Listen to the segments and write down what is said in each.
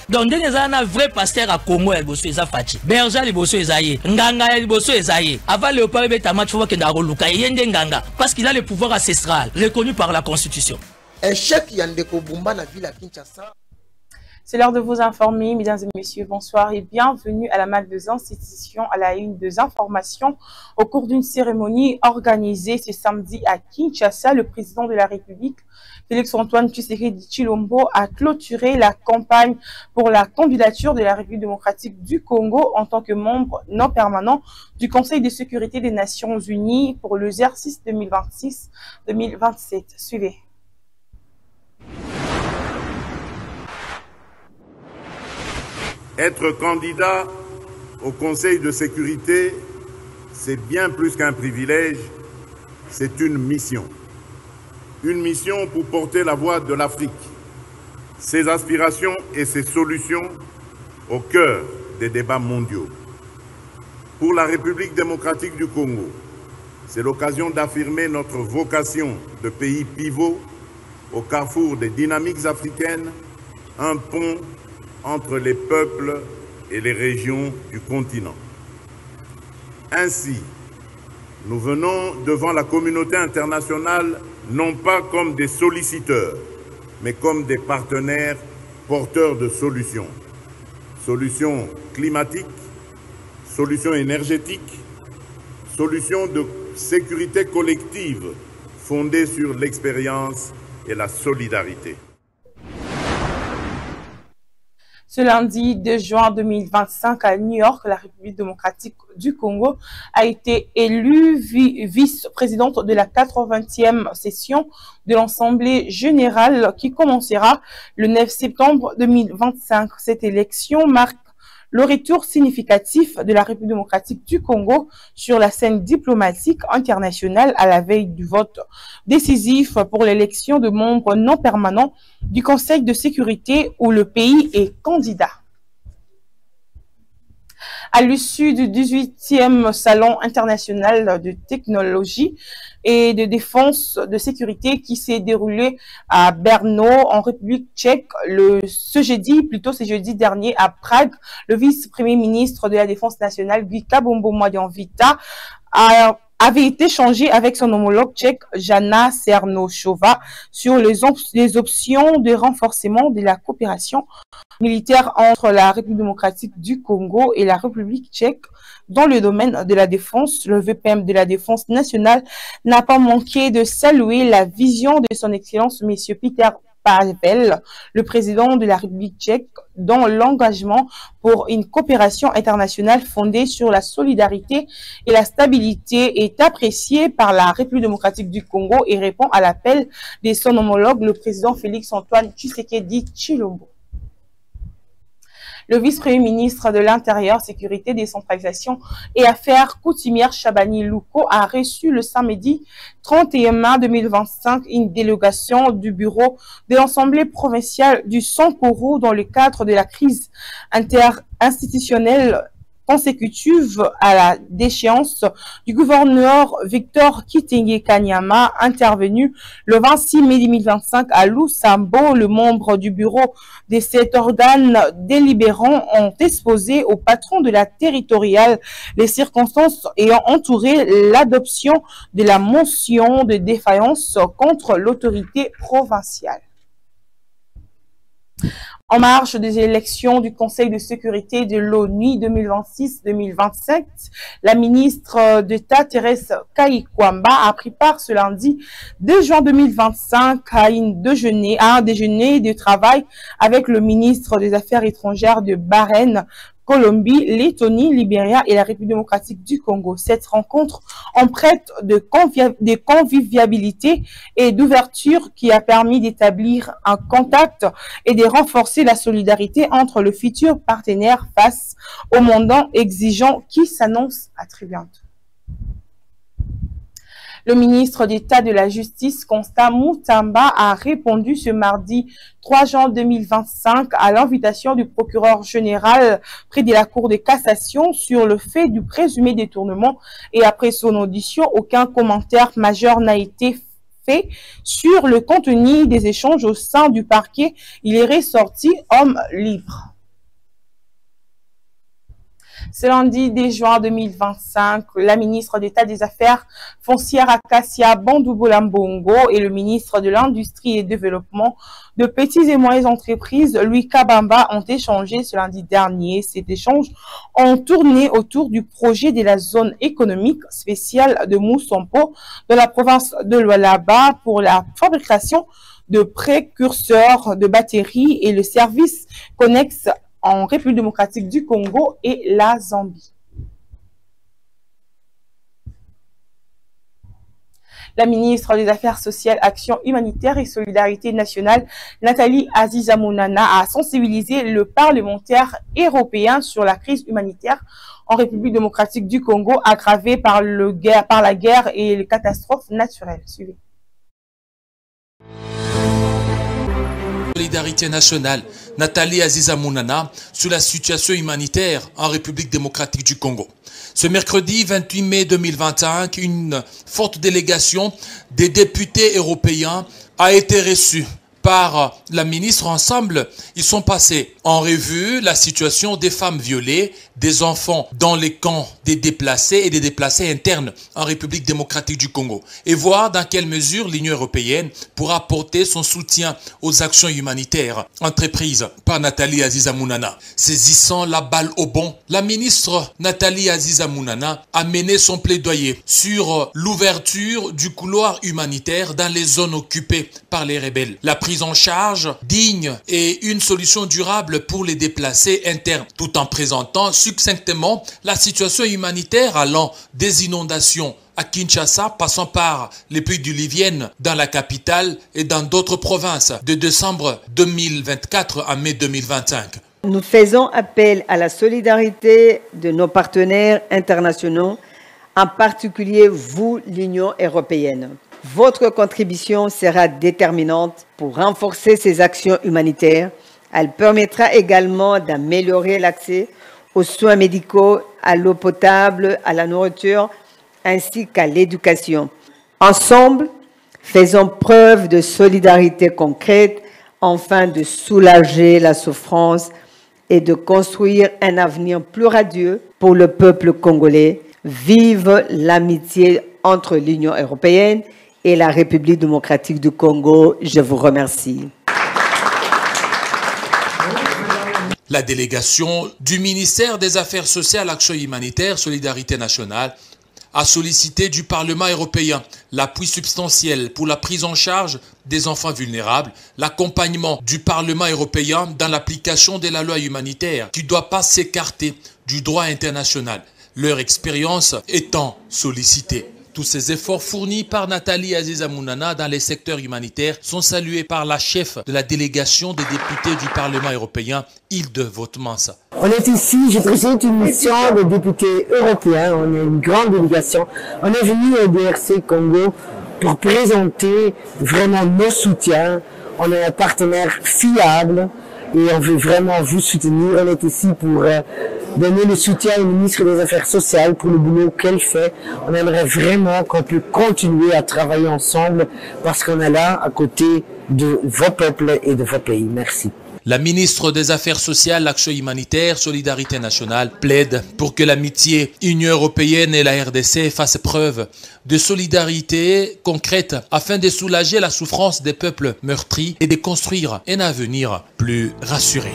Donc ndenge za na vrai pasteur à Congo ya liboso eza Fachi berger liboso eza ye nganga ya liboso eza ye avant Léopard beta match faut que ndakoluka yende nganga parce qu'il a le pouvoir ancestral reconnu par la constitution. Échec Yandeko Bumba na ville à Kinshasa. C'est l'heure de vous informer, mesdames et messieurs, bonsoir et bienvenue à la MAC des institutions, à la une des informations. Au cours d'une cérémonie organisée ce samedi à Kinshasa, le président de la République, Félix-Antoine Tshisekedi Tshilombo, a clôturé la campagne pour la candidature de la République démocratique du Congo en tant que membre non permanent du Conseil de sécurité des Nations Unies pour l'exercice 2026-2027. Suivez. Être candidat au Conseil de sécurité, c'est bien plus qu'un privilège, c'est une mission. Une mission pour porter la voix de l'Afrique, ses aspirations et ses solutions au cœur des débats mondiaux. Pour la République démocratique du Congo, c'est l'occasion d'affirmer notre vocation de pays pivot au carrefour des dynamiques africaines, un pont entre les peuples et les régions du continent. Ainsi, nous venons devant la communauté internationale non pas comme des solliciteurs, mais comme des partenaires porteurs de solutions. Solutions climatiques, solutions énergétiques, solutions de sécurité collective fondées sur l'expérience et la solidarité. Ce lundi 2 juin 2025 à New York, la République démocratique du Congo a été élue vice-présidente de la 80e session de l'Assemblée générale qui commencera le 9 septembre 2025. Cette élection marque le retour significatif de la République démocratique du Congo sur la scène diplomatique internationale à la veille du vote décisif pour l'élection de membres non permanents du Conseil de sécurité où le pays est candidat. À l'issue du 18e Salon international de technologie et de défense de sécurité qui s'est déroulé à Brno, en République tchèque, ce jeudi dernier à Prague, le vice-premier ministre de la Défense nationale, Guy Kabombo Modian-Vita, avait été échangé avec son homologue tchèque Jana Černochová sur les options de renforcement de la coopération militaire entre la République démocratique du Congo et la République tchèque dans le domaine de la défense. Le VPM de la Défense nationale n'a pas manqué de saluer la vision de son Excellence, M. Peter Pavel, le président de la République tchèque, dont l'engagement pour une coopération internationale fondée sur la solidarité et la stabilité est apprécié par la République démocratique du Congo et répond à l'appel de son homologue, le président Félix-Antoine Tshisekedi Tshilombo. Le vice-premier ministre de l'Intérieur, Sécurité, Décentralisation et Affaires coutumières Chabani Louko a reçu le samedi 31 mai 2025 une délégation du bureau de l'Assemblée provinciale du Sankuru dans le cadre de la crise interinstitutionnelle consécutive à la déchéance du gouverneur Victor Kitenge Kanyama, intervenu le 26 mai 2025 à Lusambo. Le membre du bureau de cet organe délibérant ont exposé au patron de la territoriale les circonstances ayant entouré l'adoption de la motion de défaillance contre l'autorité provinciale. En marge des élections du Conseil de sécurité de l'ONU 2026-2027, la ministre d'État Thérèse Kayikwamba a pris part ce lundi 2 juin 2025 à un déjeuner de travail avec le ministre des Affaires étrangères de Bahreïn, Colombie, Lettonie, Libéria et la République démocratique du Congo. Cette rencontre empreinte de convivialité et d'ouverture qui a permis d'établir un contact et de renforcer la solidarité entre le futur partenaire face au monde exigeant qui s'annonce à très bientôt. Le ministre d'État de la Justice, Constant Mutamba, a répondu ce mardi 3 juin 2025 à l'invitation du procureur général près de la Cour de cassation sur le fait du présumé détournement et après son audition, aucun commentaire majeur n'a été fait sur le contenu des échanges au sein du parquet. Il est ressorti homme libre. Ce lundi 10 juin 2025, la ministre d'État des Affaires foncières Acacia Bandouboulambongo et le ministre de l'Industrie et du Développement de petites et moyennes entreprises, Louis Kabamba, ont échangé ce lundi dernier. Cet échange ont tourné autour du projet de la zone économique spéciale de Moussampo de la province de Lualaba pour la fabrication de précurseurs de batteries et le service connexe en République démocratique du Congo et la Zambie. La ministre des Affaires sociales, Action humanitaire et solidarité nationale, Nathalie Aziza Mounana, a sensibilisé le parlementaire européen sur la crise humanitaire en République démocratique du Congo aggravée par la guerre et les catastrophes naturelles. Suivez. Solidarité nationale, Nathalie Aziza Mounana, sur la situation humanitaire en République démocratique du Congo. Ce mercredi 28 mai 2025, une forte délégation des députés européens a été reçue par la ministre. Ensemble, ils sont passés en revue la situation des femmes violées, des enfants dans les camps des déplacés et des déplacés internes en République démocratique du Congo et voir dans quelle mesure l'Union européenne pourra apporter son soutien aux actions humanitaires entreprises par Nathalie Aziza Mounana. Saisissant la balle au bon, la ministre Nathalie Aziza Mounana a mené son plaidoyer sur l'ouverture du couloir humanitaire dans les zones occupées par les rebelles. La prise en charge digne et une solution durable pour les déplacés internes, tout en présentant succinctement la situation humanitaire allant des inondations à Kinshasa, passant par les pluies diluviennes dans la capitale et dans d'autres provinces de décembre 2024 à mai 2025. Nous faisons appel à la solidarité de nos partenaires internationaux, en particulier vous, l'Union européenne. Votre contribution sera déterminante pour renforcer ces actions humanitaires. Elle permettra également d'améliorer l'accès aux soins médicaux, à l'eau potable, à la nourriture, ainsi qu'à l'éducation. Ensemble, faisons preuve de solidarité concrète afin de soulager la souffrance et de construire un avenir plus radieux pour le peuple congolais. Vive l'amitié entre l'Union européenne et la République démocratique du Congo. Je vous remercie. La délégation du ministère des Affaires sociales, Action humanitaire, Solidarité nationale a sollicité du Parlement européen l'appui substantiel pour la prise en charge des enfants vulnérables, l'accompagnement du Parlement européen dans l'application de la loi humanitaire qui ne doit pas s'écarter du droit international, leur expérience étant sollicitée. Tous ces efforts fournis par Nathalie Aziza Mounana dans les secteurs humanitaires sont salués par la chef de la délégation des députés du Parlement européen, Île-de-Haute-Mansa. On est ici, je présente une mission de députés européens, on est une grande délégation. On est venu au DRC Congo pour présenter vraiment nos soutiens. On est un partenaire fiable et on veut vraiment vous soutenir. On est ici pour donner le soutien au ministre des Affaires sociales pour le boulot qu'elle fait. On aimerait vraiment qu'on puisse continuer à travailler ensemble parce qu'on est là à côté de vos peuples et de vos pays. Merci. La ministre des Affaires sociales, Action humanitaire, Solidarité nationale plaide pour que l'amitié Union européenne et la RDC fassent preuve de solidarité concrète afin de soulager la souffrance des peuples meurtris et de construire un avenir plus rassuré.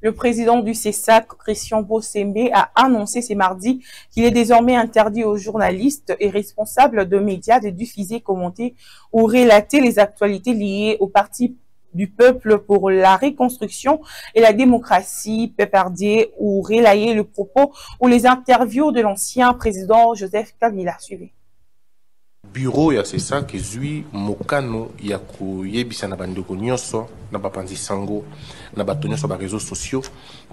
Le président du CESAC, Christian Bossembe, a annoncé ce mardi qu'il est désormais interdit aux journalistes et responsables de médias de diffuser, commenter ou relater les actualités liées au Parti du peuple pour la reconstruction et la démocratie, PPRD, ou relayer le propos ou les interviews de l'ancien président Joseph Kabila. Suivez. Bureau ya CESAC ezwi mokano ya koyebisa na bandeko nyonso na bapanzi sango na bato nyonso ba réseaux sociaux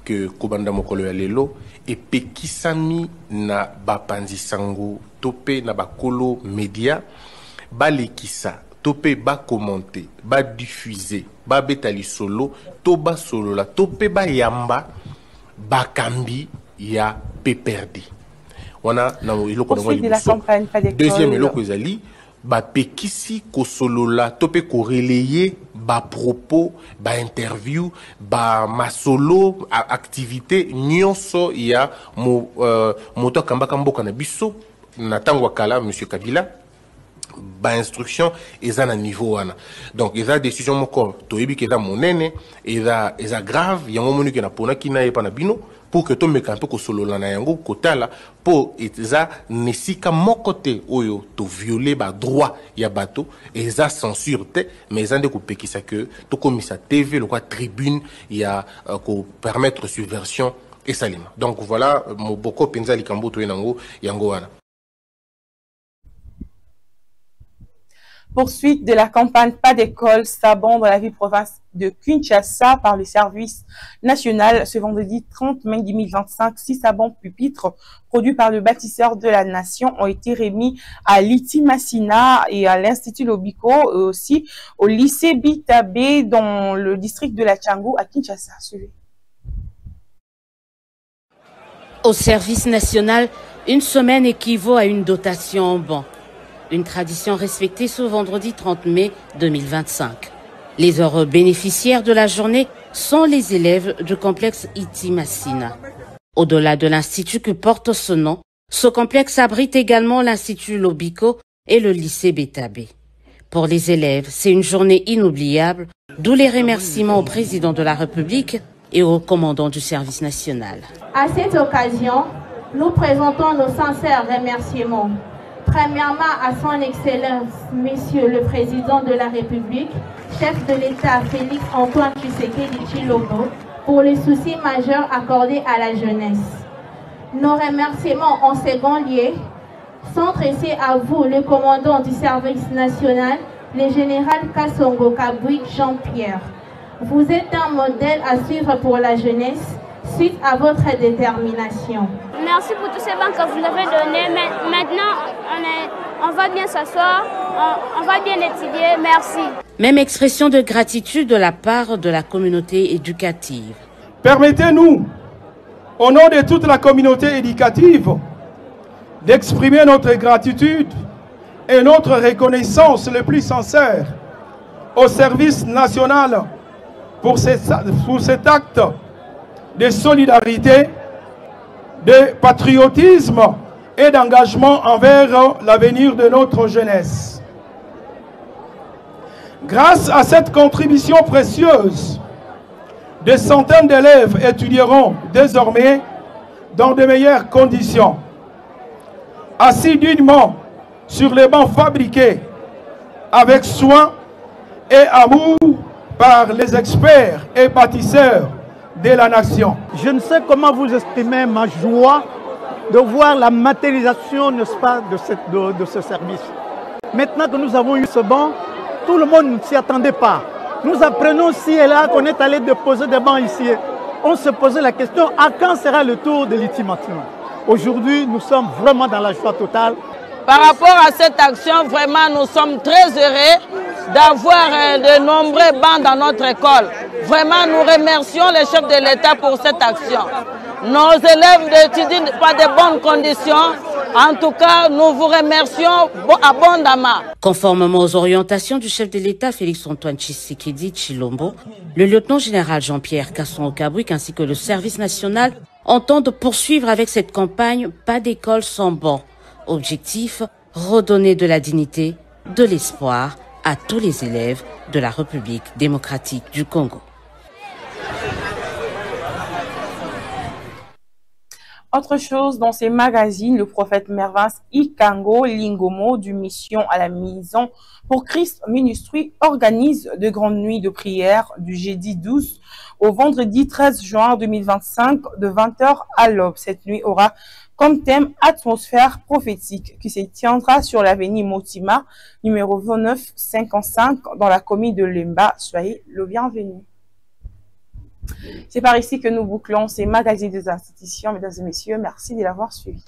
que kobanda mokolo ya lelo epekisami na bapanzi sango tope na bakolo media balekisa tope ba commenter ba diffuser ba betali solo to ba solo la tope ba yamba bakambi ya PPRD. Deuxième eloko ezali ba pekisi ko solola tope ko relayer ba propos, ba interview, ba masolo, activité, nyonso ya moto kambaka mboka na biso na tango kala monsieur Kabila. Ba instruction eza na niveau wana. Donc eza décision moko toyebi ke eza monene, eza grave, yango moni ke na pona kina yepa na bino pour que to meka un peu ko solola na yango kotala po eza nesika moko te oyo to violer ba droit ya bato eza censure te mais eza nde ko pekisa que to komisa TV le quoi tribune ya ko permettre subversion et salima. Donc voilà moboko penza likambo to yango wana. Poursuite de la campagne Pas d'école Sabon dans la ville-province de Kinshasa par le service national. Ce vendredi 30 mai 2025, 6 sabons pupitres produits par le bâtisseur de la nation ont été remis à l'ITI Massina et à l'Institut Lobiko, et aussi au lycée Bitabe dans le district de la Tchango à Kinshasa. Au service national, une semaine équivaut à une dotation en banc. Une tradition respectée ce vendredi 30 mai 2025. Les heureux bénéficiaires de la journée sont les élèves du complexe ITI Massina. Au-delà de l'institut qui porte ce nom, ce complexe abrite également l'Institut Lobiko et le lycée Betabe. Pour les élèves, c'est une journée inoubliable, d'où les remerciements au président de la République et au commandant du service national. À cette occasion, nous présentons nos sincères remerciements. Premièrement, à son Excellence, Monsieur le Président de la République, chef de l'État Félix Antoine Tshisekedi Tshilombo, pour les soucis majeurs accordés à la jeunesse. Nos remerciements en second lieu sont adressés à vous, le commandant du service national, le général Kassongo Kabouik Jean-Pierre. Vous êtes un modèle à suivre pour la jeunesse, suite à votre détermination. Merci pour tous ces bancs que vous avez donnés. Maintenant, on va bien s'asseoir, on va bien étudier. Merci. Même expression de gratitude de la part de la communauté éducative. Permettez-nous, au nom de toute la communauté éducative, d'exprimer notre gratitude et notre reconnaissance le plus sincère au service national pour cet acte de solidarité, de patriotisme et d'engagement envers l'avenir de notre jeunesse. Grâce à cette contribution précieuse, des centaines d'élèves étudieront désormais dans de meilleures conditions, assis dignement sur les bancs fabriqués avec soin et amour par les experts et bâtisseurs de la nation. Je ne sais comment vous exprimer ma joie de voir la matérialisation, n'est-ce pas, de ce service. Maintenant que nous avons eu ce banc, tout le monde ne s'y attendait pas. Nous apprenons ci et là qu'on est allé déposer des bancs ici. On se posait la question, à quand sera le tour de l'ITI maintenant? Aujourd'hui, nous sommes vraiment dans la joie totale. Par rapport à cette action, vraiment, nous sommes très heureux d'avoir de nombreux bancs dans notre école. Vraiment, nous remercions les chefs de l'État pour cette action. Nos élèves n'étudient pas de bonnes conditions. En tout cas, nous vous remercions abondamment. Conformément aux orientations du chef de l'État, Félix Antoine Tshisekedi Tshilombo, le lieutenant-général Jean-Pierre Kassongo Kabouik ainsi que le service national entendent poursuivre avec cette campagne « Pas d'école sans banc ». Objectif, redonner de la dignité, de l'espoir à tous les élèves de la République démocratique du Congo. Autre chose, dans ces magazines, le prophète Mervins Ikango Lingomo du Mission à la Maison pour Christ Ministry organise de grandes nuits de prière du jeudi 12 au vendredi 13 juin 2025 de 20h à l'aube. Cette nuit aura comme thème atmosphère prophétique qui se tiendra sur l'avenue Motima, numéro 2955 dans la commune de Lemba. Soyez le bienvenu. C'est par ici que nous bouclons ces magazines des institutions. Mesdames et messieurs, merci de l'avoir suivi.